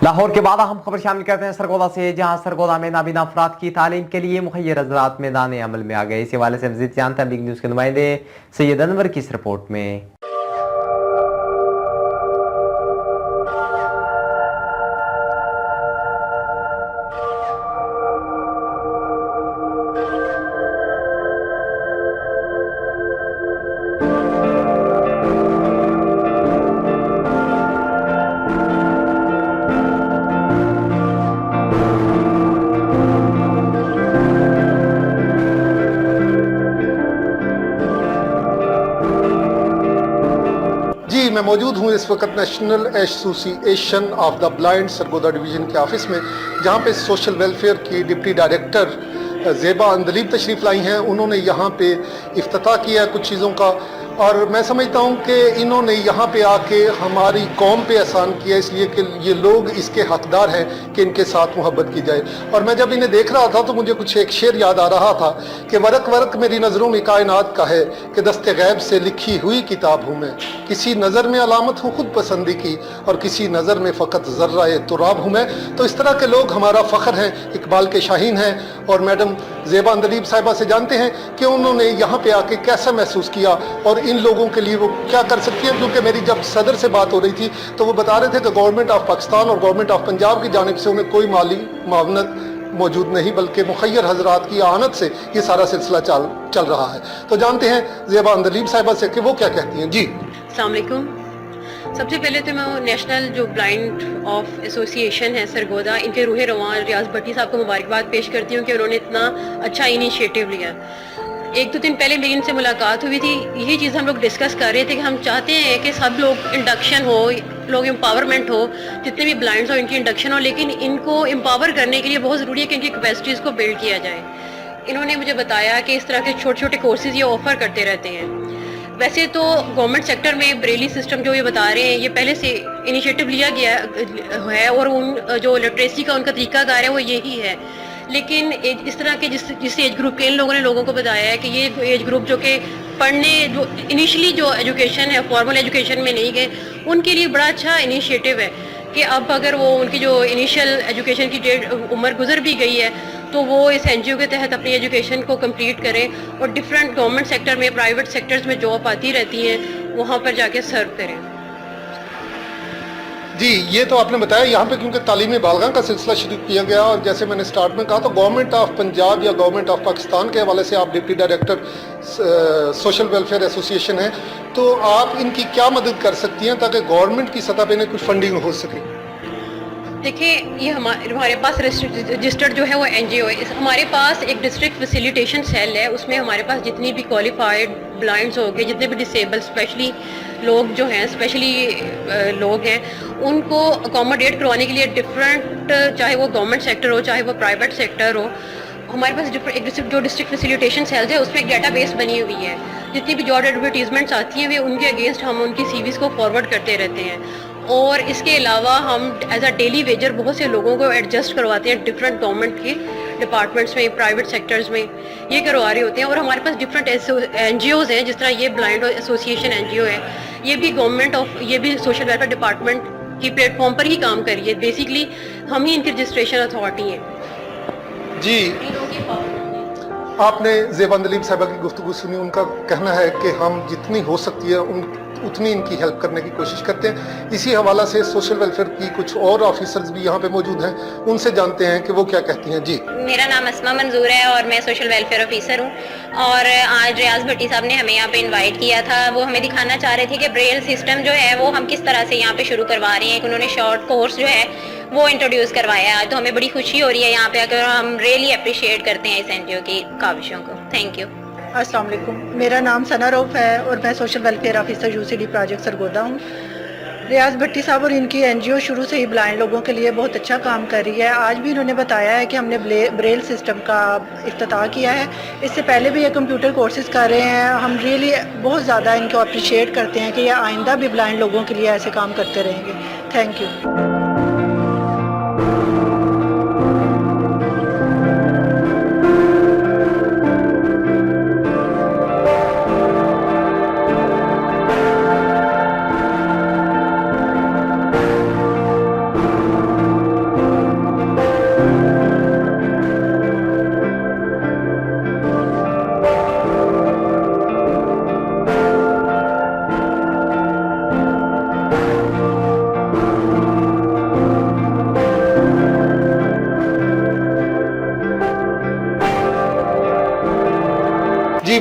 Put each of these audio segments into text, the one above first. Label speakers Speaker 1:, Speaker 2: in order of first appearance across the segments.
Speaker 1: लाहौर के बाद हम खबर शामिल करते हैं सरगोदा से, जहां सरगोदा में नाबीना अफराद की तालीम के लिए मुखय्यर हजरात मैदान अमल में आ गए। इस हवाले से मज़ीद जानते हैं बिग न्यूज़ के नुमाइंदे सैयद अनवर की इस रिपोर्ट में।
Speaker 2: मैं मौजूद हूँ इस वक्त national association of the blind Sargodha division के ऑफिस में, जहाँ पे सोशल वेलफेयर की डिप्टी डायरेक्टर ज़ेबा अंदलीब तशरीफ़ लाई हैं। उन्होंने यहाँ पे इफ्तिताह किया कुछ चीज़ों का, और मैं समझता हूँ कि इन्होंने यहाँ पे आके हमारी कौम पे एहसान किया, इसलिए कि ये लोग इसके हकदार हैं कि इनके साथ मोहब्बत की जाए। और मैं जब इन्हें देख रहा था तो मुझे कुछ एक शेर याद आ रहा था कि वरक वरक मेरी नज़रों में कायनात का है कि दस्ते गैब से लिखी हुई किताब हूँ मैं, किसी नज़र में अलामत हूँ खुद पसंदी की और किसी नज़र में फ़कत ज़र्रा तुराब हूँ मैं। तो इस तरह के लोग हमारा फ़ख्र हैं, इकबाल के शाहीन हैं। और मैडम ज़ेबा अंदलीब साहिबा से जानते हैं कि उन्होंने यहाँ पे आके कैसा महसूस किया और इन लोगों के लिए वो क्या कर सकती हैं। क्योंकि मेरी जब सदर से बात हो रही थी तो वो बता रहे थे कि गवर्नमेंट ऑफ पाकिस्तान और गवर्नमेंट ऑफ पंजाब की जानिब से उन्हें कोई माली मावनत मौजूद नहीं, बल्कि मुखय्यर हजरात की आनत से ये सारा सिलसिला चल रहा है। तो जानते हैं ज़ेबा अंदलीब साहिबा से कि वो क्या कहती हैं। जी
Speaker 3: अस्सलाम वालेकुम। सबसे पहले तो मैं नेशनल जो ब्लाइंड ऑफ एसोसिएशन है सरगोदा, इनके रूह रवां रियाज भट्टी साहब को मुबारकबाद पेश करती हूँ कि उन्होंने इतना अच्छा इनिशिएटिव लिया। एक दो दिन पहले मेरी इनसे मुलाकात हुई थी, यही चीज़ हम लोग डिस्कस कर रहे थे कि हम चाहते हैं कि सब लोग इंडक्शन हो, लोग एम्पावरमेंट हो, जितने भी ब्लाइंड्स हो इनकी इंडक्शन हो, लेकिन इनको एम्पावर करने के लिए बहुत ज़रूरी है कि इनकी कैपेसिटीज़ को बिल्ड किया जाए। इन्होंने मुझे बताया कि इस तरह के छोटे छोटे कोर्सेज़ ये ऑफ़र करते रहते हैं। वैसे तो गवर्नमेंट सेक्टर में ब्रेली सिस्टम जो ये बता रहे हैं, ये पहले से इनिशिएटिव लिया गया है और उन जो लिटरेसी का उनका तरीकाकार है वो यही है। लेकिन इस तरह के जिस एज ग्रुप के इन लोगों ने लोगों को बताया है कि ये एज ग्रुप जो कि पढ़ने जो इनिशियली जो एजुकेशन है फॉर्मल एजुकेशन में नहीं गए, उनके लिए बड़ा अच्छा इनिशिएटिव है कि अब अगर वो उनकी जो इनिशियल एजुकेशन की डेट उम्र गुजर भी गई है तो वो इस एनजीओ के तहत अपनी एजुकेशन को कंप्लीट करें और डिफरेंट गवर्नमेंट सेक्टर में, प्राइवेट सेक्टर्स में जॉब आती रहती हैं, वहाँ पर जाके सर्व करें।
Speaker 2: जी, ये तो आपने बताया यहाँ पे, क्योंकि तालीमी बालगा का सिलसिला शुरू किया गया और जैसे मैंने स्टार्ट में कहा तो गवर्नमेंट ऑफ पंजाब या गवर्नमेंट ऑफ पाकिस्तान के हवाले से आप deputy director social welfare association हैं, तो आप इनकी क्या मदद कर सकती हैं ताकि गवर्नमेंट की सतह पर इन्हें कुछ फंडिंग हो सके?
Speaker 3: देखिए, ये हमारे पास रजिस्टर्ड जो है वो एनजीओ है। हमारे पास एक डिस्ट्रिक्ट फैसिलिटेशन सेल है, उसमें हमारे पास जितनी भी क्वालिफाइड ब्लाइंड्स हो गए, जितने भी डिसेबल स्पेशली लोग जो हैं, स्पेशली लोग हैं, उनको अकोमोडेट करवाने के लिए डिफरेंट, चाहे वो गवर्नमेंट सेक्टर हो चाहे वो प्राइवेट सेक्टर हो, हमारे पास जो डिस्ट्रिक्ट फैसिलिटेशन सेल्स है उसमें एक डेटाबेस बनी हुई है। जितनी भी जॉब एडवर्टीजमेंट्स आती हैं वे उनके अगेंस्ट हम उनकी सीवीज़ को फॉरवर्ड करते रहते हैं। और इसके अलावा हम एज अ डेली वेजर बहुत से लोगों को एडजस्ट करवाते हैं डिफरेंट गवर्नमेंट के डिपार्टमेंट्स में, प्राइवेट सेक्टर्स में ये करवा रहे होते हैं। और हमारे पास डिफरेंट एनजीओज़ हैं, जिस तरह ये ब्लाइंड एसोसिएशन एनजीओ है, ये भी गवर्नमेंट ऑफ, ये भी सोशल वेलफेयर डिपार्टमेंट की प्लेटफॉर्म पर ही काम कर रही है। बेसिकली हम ही इनकी रजिस्ट्रेशन अथॉरिटी हैं।
Speaker 2: जी, आपने ज़ेबा अंदलीब साहिबा की गुफ्तगू सुनी। उनका कहना है कि हम जितनी हो सकती है उतनी इनकी हेल्प करने की कोशिश करते हैं। इसी हवाला से सोशल वेलफेयर की कुछ और ऑफिसर्स भी यहाँ पे मौजूद हैं, उनसे जानते हैं कि वो क्या कहती हैं। जी,
Speaker 4: मेरा नाम अस्मा मंजूर है और मैं सोशल वेलफेयर ऑफिसर हूँ। और आज रियाज भट्टी साहब ने हमें यहाँ पे इनवाइट किया था। वो हमें दिखाना चाह रहे थे कि ब्रेल सिस्टम जो है वो हम किस तरह से यहाँ पे शुरू करवा रहे हैं। उन्होंने शॉर्ट कोर्स जो है वो इंट्रोड्यूस करवाया है, तो हमें बड़ी खुशी हो रही है यहाँ पे आकर। हम रियली अप्रिशिएट करते हैं इस एनजीओ की काविशों को। Thank you.
Speaker 5: अस्सलाम वालेकुम, मेरा नाम सना रऊफ है और मैं social welfare officer UCD project Sargodha हूँ। रियाज भट्टी साहब और इनकी एनजीओ शुरू से ही ब्लाइंड लोगों के लिए बहुत अच्छा काम कर रही है। आज भी इन्होंने बताया है कि हमने ब्रेल सिस्टम का इफ्तिताह किया है। इससे पहले भी ये कंप्यूटर कोर्सेज कर रहे हैं। हम रियली बहुत ज़्यादा इनको अप्रिशिएट करते हैं कि ये आइंदा भी ब्लाइंड लोगों के लिए ऐसे काम करते रहेंगे। Thank you.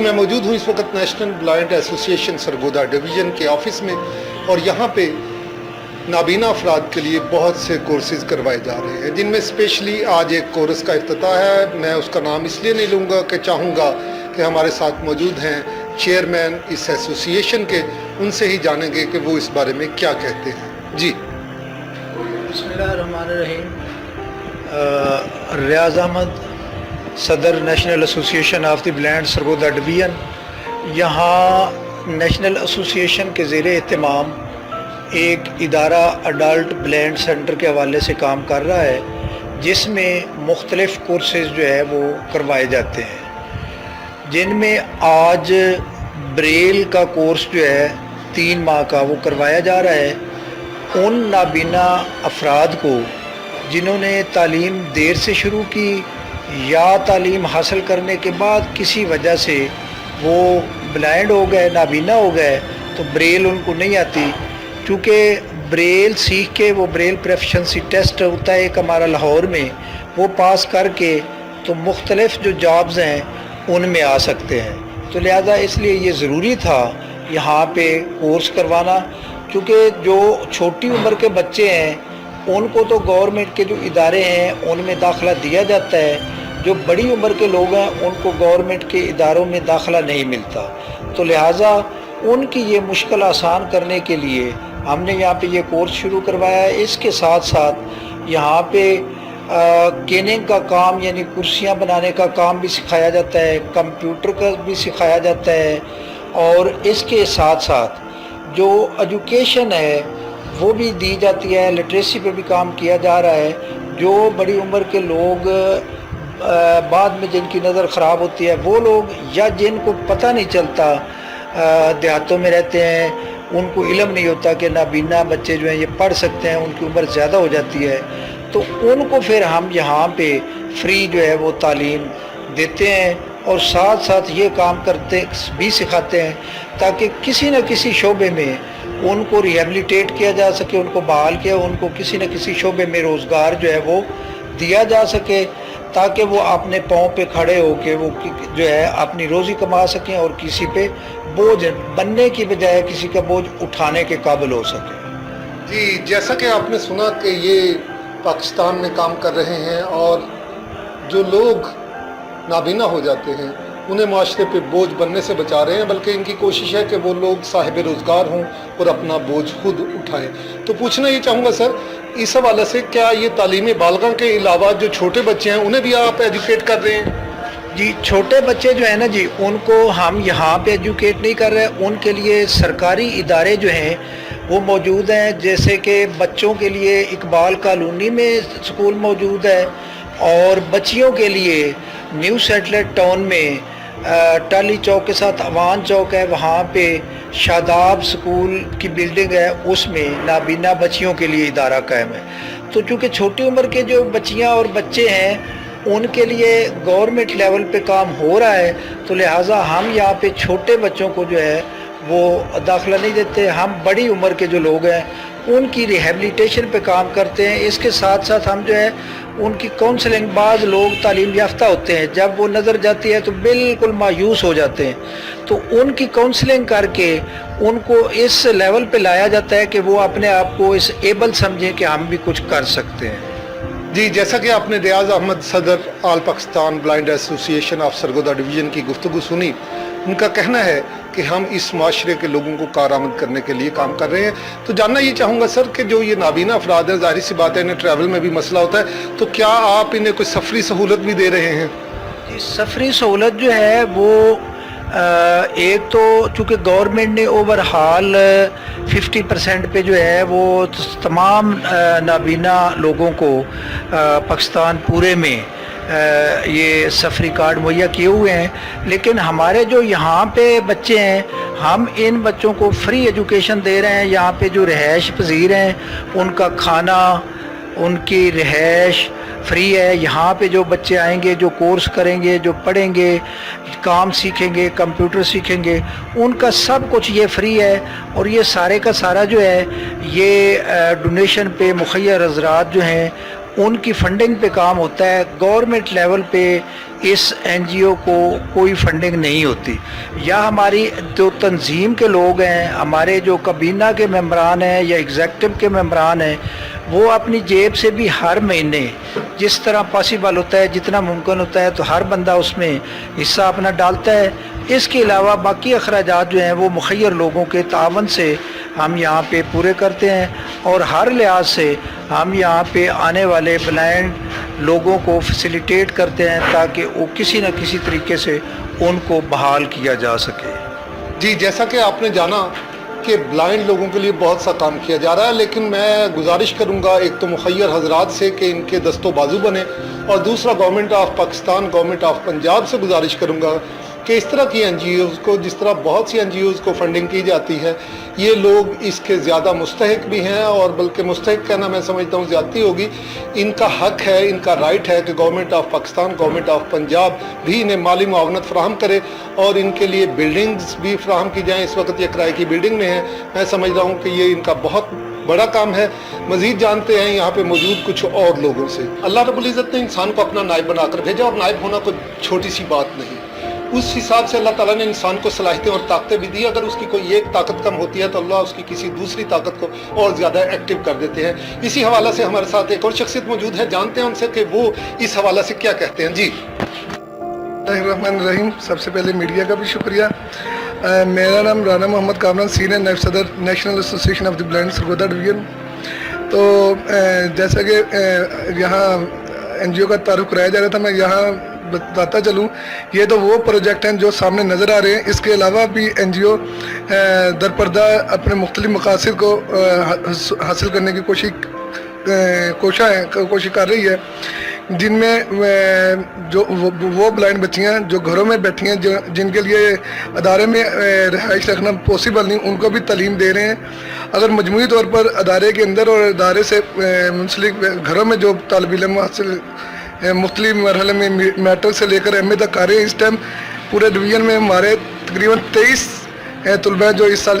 Speaker 2: मैं मौजूद हूँ इस वक्त national blind association Sargodha division के ऑफिस में, और यहाँ पे नाबीना अफराद के लिए बहुत से कोर्सेज़ करवाए जा रहे हैं, जिनमें स्पेशली आज एक कोर्स का इफ्तिताह है। मैं उसका नाम इसलिए नहीं लूँगा कि चाहूँगा कि हमारे साथ मौजूद हैं चेयरमैन इस एसोसिएशन के, उनसे ही जानेंगे कि वो इस बारे में क्या कहते हैं। जी
Speaker 6: बिस्मिल्लाहिर्रहमानिर्रहीम। रियाज अहमद, सदर national association of the blind Sargodha division. यहाँ नेशनल एसोसिएशन के ज़ेरे एहतमाम एक इदारा अडल्ट ब्लाइंड सेंटर के हवाले से काम कर रहा है, जिसमें मुख्तलिफ़ कोर्सेज़ जो है वो करवाए जाते हैं, जिनमें आज ब्रेल का कोर्स जो है 3 माह का वो करवाया जा रहा है। उन नाबीना अफराद को जिन्होंने तालीम देर से शुरू की या तालीम हासिल करने के बाद किसी वजह से वो ब्लाइंड हो गए, नाबीना हो गए, तो ब्रेल उनको नहीं आती। चूँकि ब्रेल सीख के वो ब्रेल प्रोफिशिएंसी टेस्ट होता है एक हमारा लाहौर में, वो पास करके तो मुख्तलिफ़ जो जॉब्स हैं उनमें आ सकते हैं। तो लिहाजा इसलिए ये ज़रूरी था यहाँ पे कोर्स करवाना, क्योंकि जो छोटी उम्र के बच्चे हैं उनको तो गवर्नमेंट के जो इदारे हैं उनमें दाखिला दिया जाता है, जो बड़ी उम्र के लोग हैं उनको गवर्नमेंट के इदारों में दाखिला नहीं मिलता। तो लिहाजा उनकी ये मुश्किल आसान करने के लिए हमने यहाँ पे ये कोर्स शुरू करवाया है। इसके साथ साथ यहाँ पे केनिंग का काम यानी कुर्सियाँ बनाने का काम भी सिखाया जाता है, कंप्यूटर का भी सिखाया जाता है, और इसके साथ साथ जो एजुकेशन है वो भी दी जाती है। लिटरेसी पे भी काम किया जा रहा है। जो बड़ी उम्र के लोग बाद में जिनकी नज़र ख़राब होती है, वो लोग या जिनको पता नहीं चलता, देहातों में रहते हैं, उनको इल्म नहीं होता कि नाबीना बच्चे जो हैं ये पढ़ सकते हैं, उनकी उम्र ज़्यादा हो जाती है, तो उनको फिर हम यहाँ पे फ्री जो है वो तालीम देते हैं, और साथ साथ ये काम करते भी सिखाते हैं ताकि किसी न किसी शोबे में उनको रिहेबिलिटेट किया जा सके, उनको बहाल किया, उनको किसी न किसी शोबे में रोज़गार जो है वो दिया जा सके, ताकि वो अपने पाँव पे खड़े होकर वो जो है अपनी रोज़ी कमा सकें और किसी पे बोझ बनने की बजाय किसी का बोझ उठाने के काबिल हो सके।
Speaker 2: जी, जैसा कि आपने सुना कि ये पाकिस्तान में काम कर रहे हैं, और जो लोग नाबीना हो जाते हैं उन्हें माशरे पे बोझ बनने से बचा रहे हैं, बल्कि इनकी कोशिश है कि वो लोग साहिब रोज़गार हों और अपना बोझ खुद उठाएं। तो पूछना ये चाहूँगा सर, इस हवाले से क्या ये तालीमी बालगा के अलावा जो छोटे बच्चे हैं उन्हें भी आप एजुकेट कर रहे हैं?
Speaker 6: जी, छोटे बच्चे जो है ना जी, उनको हम यहाँ पे एजुकेट नहीं कर रहे। उनके लिए सरकारी इदारे जो हैं वो मौजूद हैं, जैसे कि बच्चों के लिए इकबाल कॉलोनी में स्कूल मौजूद है, और बच्चियों के लिए न्यू सेटलेट टाउन में टाली चौक के साथ अवान चौक है, वहाँ पे शादाब स्कूल की बिल्डिंग है, उसमें नाबीना बच्चियों के लिए इदारा कायम है। तो चूँकि छोटी उम्र के जो बच्चियाँ और बच्चे हैं उनके लिए गवर्नमेंट लेवल पे काम हो रहा है, तो लिहाजा हम यहाँ पे छोटे बच्चों को जो है वो दाखिला नहीं देते। हम बड़ी उम्र के जो लोग हैं उनकी रिहेबिलिटेशन पे काम करते हैं। इसके साथ साथ हम जो है उनकी काउंसलिंग, बाज़ लोग तालीम याफ्ता होते हैं, जब वो नज़र जाती है तो बिल्कुल मायूस हो जाते हैं, तो उनकी काउंसलिंग करके उनको इस लेवल पे लाया जाता है कि वो अपने आप को इस एबल समझें कि हम भी कुछ कर सकते हैं।
Speaker 2: जी, जैसा कि आपने रियाज अहमद, सदर all Pakistan blind association of Sargodha division की गुफ्तगू सुनी, उनका कहना है कि हम इस माशरे के लोगों को कारआमद करने के लिए काम कर रहे हैं। तो जानना ये चाहूँगा सर कि जो ये नाबीना अफराद हैं, ज़ाहिर सी बात है इन्हें ट्रैवल में भी मसला होता है, तो क्या आप इन्हें कोई सफरी सहूलत भी दे रहे हैं?
Speaker 6: जी, सफरी सहूलत जो है वो एक तो चूँकि गवर्नमेंट ने ओवरहाल 50% पे जो है वो तमाम नाबीना लोगों को पाकिस्तान पूरे में ये सफरी कार्ड मुहैया किए हुए हैं, लेकिन हमारे जो यहाँ पे बच्चे हैं हम इन बच्चों को फ्री एजुकेशन दे रहे हैं। यहाँ पे जो रहायश पजीर हैं उनका खाना, उनकी रिहाइश फ्री है। यहाँ पे जो बच्चे आएंगे, जो कोर्स करेंगे, जो पढ़ेंगे, काम सीखेंगे, कंप्यूटर सीखेंगे, उनका सब कुछ ये फ्री है। और ये सारे का सारा जो है ये डोनेशन पे मुखैर हज़रात जो हैं उनकी फंडिंग पे काम होता है। गवर्नमेंट लेवल पे इस NGO को कोई फंडिंग नहीं होती। या हमारी जो तंजीम के लोग हैं, हमारे जो कबीना के मेंबरान हैं या एग्जेक्टिव के मेंबरान हैं, वो अपनी जेब से भी हर महीने जिस तरह पॉसिबल होता है, जितना मुमकिन होता है, तो हर बंदा उसमें हिस्सा अपना डालता है। इसके अलावा बाकी अखराजात जो हैं वो मुखय्यर लोगों के तावन से हम यहाँ पे पूरे करते हैं और हर लिहाज से हम यहाँ पे आने वाले ब्लाइंड लोगों को फैसिलिटेट करते हैं ताकि वो किसी न किसी तरीके से उनको बहाल किया जा सके।
Speaker 2: जी, जैसा कि आपने जाना कि ब्लाइंड लोगों के लिए बहुत सा काम किया जा रहा है, लेकिन मैं गुजारिश करूंगा एक तो मुखय्यर हजरात से कि इनके दस्तों बाजू बने, और दूसरा government of Pakistan, government of Punjab से गुजारिश करूंगा कि इस तरह की NGOs को, जिस तरह बहुत सी NGOs को फंडिंग की जाती है, ये लोग इसके ज़्यादा मुस्तहिक भी हैं, और बल्कि मुस्तहिक कहना मैं समझता हूँ ज़्यादती होगी। इनका हक है, इनका राइट है कि government of Pakistan, government of Punjab भी इन्हें माली मुआवनत फराहम करे और इनके लिए बिल्डिंग्स भी फराहम की जाएँ। इस वक्त ये किराए की बिल्डिंग में है। मैं समझ रहा हूँ कि ये इनका बहुत बड़ा काम है। मज़ीद जानते हैं यहाँ पे मौजूद कुछ और लोगों से। अल्लाह रब्बुल इज़्ज़त ने इंसान को अपना नायब बनाकर भेजा, और नायब होना कोई छोटी सी बात नहीं। उस हिसाब से अल्लाह ताला ने इंसान को सलाहियतें और ताकतें भी दी। अगर उसकी कोई एक ताकत कम होती है तो अल्लाह उसकी किसी दूसरी ताकत को और ज़्यादा एक्टिव कर देते हैं। इसी हवाला से हमारे साथ एक और शख्सियत मौजूद है, जानते हैं उनसे कि वो इस हवाला से क्या कहते हैं। जी,
Speaker 7: रहीम, सबसे पहले मीडिया का भी शुक्रिया। मेरा नाम राना मोहम्मद कामरान, सीनियर नायब सदर national association of the blind Sargodha division. तो जैसा कि यहाँ NGO का तारुफ कराया जा रहा था, मैं यहाँ बताता चलूँ, ये तो वो प्रोजेक्ट हैं जो सामने नज़र आ रहे हैं। इसके अलावा भी NGO दरपर्दा अपने मुख्तलिफ मकासद को हासिल करने की कोशिश कर रही है, जिनमें जो वो ब्लाइंड बच्चियाँ जो घरों में बैठी हैं, जो जिनके लिए अदारे में रिहाइश रखना पॉसिबल नहीं, उनको भी तालीम दे रहे हैं। अगर मजमूई तौर पर अदारे के अंदर और अदारे से मुंसलिक घरों में जो तालिब इल्म हासिल मुख्तलिफ मरहले में मैट्रिक से लेकर MA तक आ रहे हैं, इस टाइम पूरे डिवीज़न में हमारे तकरीबन 23 तलबा जो इस साल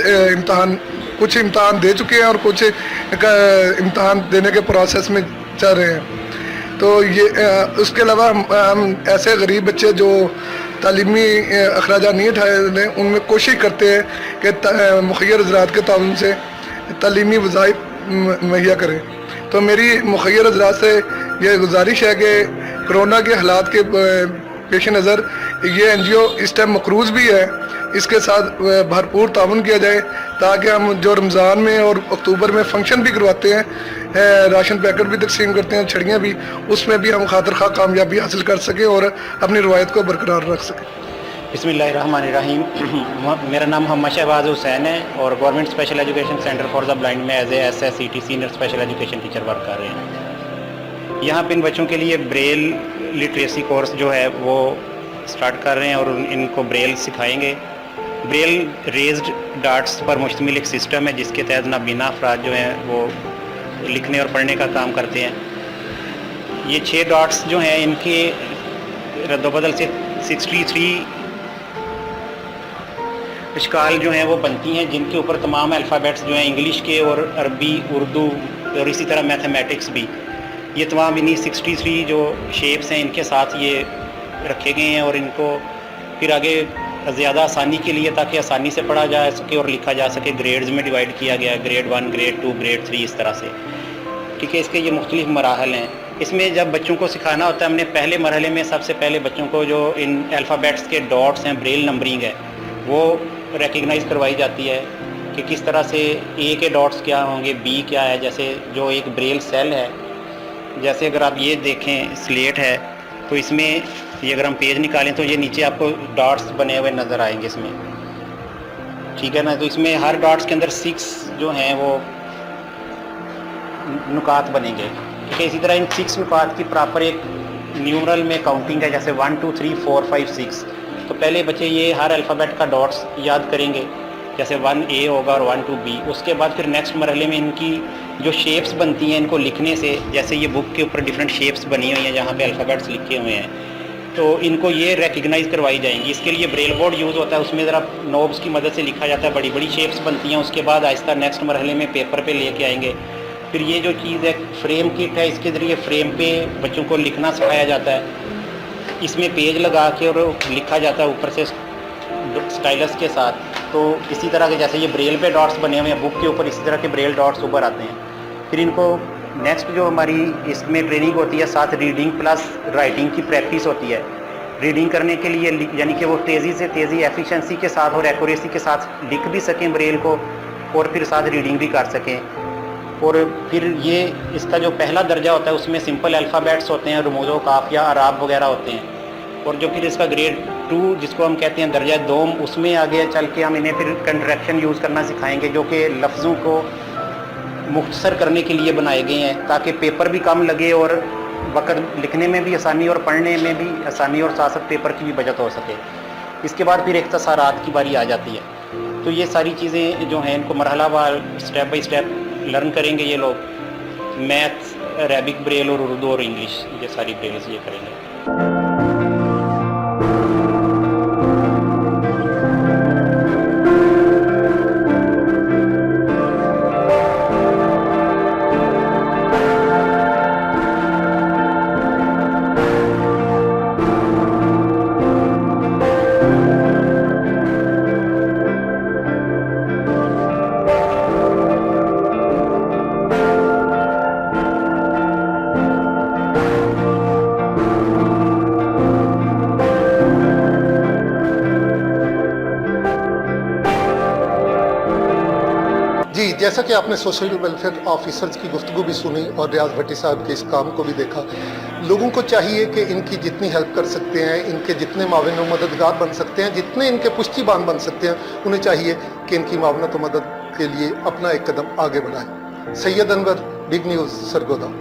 Speaker 7: कुछ इम्तहान दे चुके हैं और कुछ इम्तहान देने के प्रोसेस में चल रहे हैं। तो ये उसके अलावा हम ऐसे गरीब बच्चे जो तालीमी अखराजात नहीं उठाए हैं, उनमें कोशिश करते हैं कि मुखय्यर हज़रात के ताउन से तालीमी वज़ाइफ मुहैया करें। तो मेरी मुखय्यर हज़रात से ये गुजारिश है कि कोरोना के हालात के पेश नज़र ये NGO इस टाइम मकरूज़ भी है, इसके साथ भरपूर ताउन किया जाए ताकि हम जो रमज़ान में और अक्टूबर में फंक्शन भी करवाते हैं, राशन पैकेट भी तकसीम करते हैं, छड़ियाँ भी, उसमें भी हम खातिर खा कामयाबी हासिल कर सकें और अपनी रवायत को बरकरार रख सकें।
Speaker 8: बिस्मिल्लाहिर्रहमानिर्रहीम। मेरा नाम मोहम्मद शहबाज हुसैन है और government special education centre for the blind में as a SSCT senior special education teacher work कर रहे हैं। यहाँ पे इन बच्चों के लिए ब्रेल लिटरेसी कोर्स जो है वो स्टार्ट कर रहे हैं और इनको ब्रेल सिखाएंगे। ब्रेल रेज्ड डार्ट्स पर मुश्तमिल एक सिस्टम है जिसके तहत नाबीना अफराद जो हैं वो लिखने और पढ़ने का काम करते हैं। ये 6 डॉट्स जो हैं इनके रद्दोबदल से 63 इश्काल जो हैं वो बनती हैं, जिनके ऊपर तमाम अल्फ़ाबेट्स जो हैं इंग्लिश के और अरबी, उर्दू और इसी तरह मैथमेटिक्स भी, ये तमाम इन्हीं 63 जो शेप्स हैं इनके साथ ये रखे गए हैं और इनको फिर आगे ज़्यादा आसानी के लिए, ताकि आसानी से पढ़ा जा सके और लिखा जा सके, ग्रेड्स में डिवाइड किया गया है, ग्रेड 1, ग्रेड 2, ग्रेड 3 इस तरह से। ठीक है, इसके ये मुख्तलिफ मराहल हैं। इसमें जब बच्चों को सिखाना होता है, हमने पहले मरहले में सबसे पहले बच्चों को जो इन अल्फ़ाबेट्स के डॉट्स हैं, ब्रेल नंबरिंग है, वो रिकग्नाइज़ करवाई जाती है कि किस तरह से A के डॉट्स क्या होंगे, B क्या है। जैसे जो एक ब्रेल सेल है, जैसे अगर आप ये देखें स्लेट है तो इसमें ये अगर हम पेज निकालें तो ये नीचे आपको डॉट्स बने हुए नज़र आएंगे इसमें, ठीक है ना। तो इसमें हर डॉट्स के अंदर 6 जो हैं वो नुकात बनेंगे, ठीक है। इसी तरह इन 6 नुकात की प्रॉपर एक न्यूमरल में काउंटिंग है, जैसे 1 2 3 4 5 6। तो पहले बच्चे ये हर अल्फ़ाबेट का डॉट्स याद करेंगे, जैसे 1 A होगा और 1 2 B। उसके बाद फिर नेक्स्ट मरहले में इनकी जो शेप्स बनती हैं इनको लिखने से, जैसे ये बुक के ऊपर डिफरेंट शेप्स बनी हुई हैं जहाँ पे अल्फ़ाबेट्स लिखे हुए हैं, तो इनको ये रिकग्नाइज़ करवाई जाएंगी। इसके लिए ब्रेल बोर्ड यूज़ होता है, उसमें ज़रा नोब्स की मदद से लिखा जाता है, बड़ी बड़ी शेप्स बनती हैं। उसके बाद आहिस्ता नेक्स्ट मरहले में पेपर पे लेके आएंगे फिर ये जो चीज़ है फ्रेम किट है, इसके ज़रिए फ्रेम पे बच्चों को लिखना सिखाया जाता है। इसमें पेज लगा के और लिखा जाता है ऊपर से स्टाइलस के साथ। तो इसी तरह के जैसे ये ब्रेल पे डॉट्स बने हुए हैं बुक के ऊपर, इसी तरह के ब्रेल डॉट्स ऊपर आते हैं। फिर इनको नेक्स्ट जो हमारी इसमें ट्रेनिंग होती है, साथ रीडिंग प्लस राइटिंग की प्रैक्टिस होती है। रीडिंग करने के लिए यानी कि वो तेज़ी से तेज़ी एफिशिएंसी के साथ और एक्यूरेसी के साथ लिख भी सकें ब्रेल को, और फिर साथ रीडिंग भी कर सकें। और फिर ये इसका जो पहला दर्जा होता है उसमें सिंपल अल्फ़ाबेट्स होते हैं, रमूज़ काफ या अराब वगैरह होते हैं। और जो फिर इसका ग्रेड 2 जिसको हम कहते हैं दर्जा दोम, उसमें आगे चल के हम इन्हें फिर कंट्रैक्शन यूज़ करना सिखाएंगे, जो कि लफ्ज़ों को मुख्तसर करने के लिए बनाए गए हैं ताकि पेपर भी कम लगे और वक़्त लिखने में भी आसानी और पढ़ने में भी आसानी और साथ साथ पेपर की भी बचत हो सके। इसके बाद फिर इख्तिसारात की बारी आ जाती है। तो ये सारी चीज़ें जो हैं इनको मरहलावार स्टेप बाई स्टेप लर्न करेंगे ये लोग। मैथ्स, अरेबिक ब्रेल और उर्दू और इंग्लिश, ये सारी ब्रेल्स ये करेंगे।
Speaker 2: जी, जैसा कि आपने सोशल वेलफेयर ऑफिसर्स की गुफ्तगू भी सुनी और रियाज भट्टी साहब के इस काम को भी देखा। लोगों को चाहिए कि इनकी जितनी हेल्प कर सकते हैं, इनके जितने माविन व मददगार बन सकते हैं, जितने इनके पुष्टिबान बन सकते हैं, उन्हें चाहिए कि इनकी मावनत व मदद के लिए अपना एक कदम आगे बढ़ाएं। Syed Anwar, big news, Sargodha.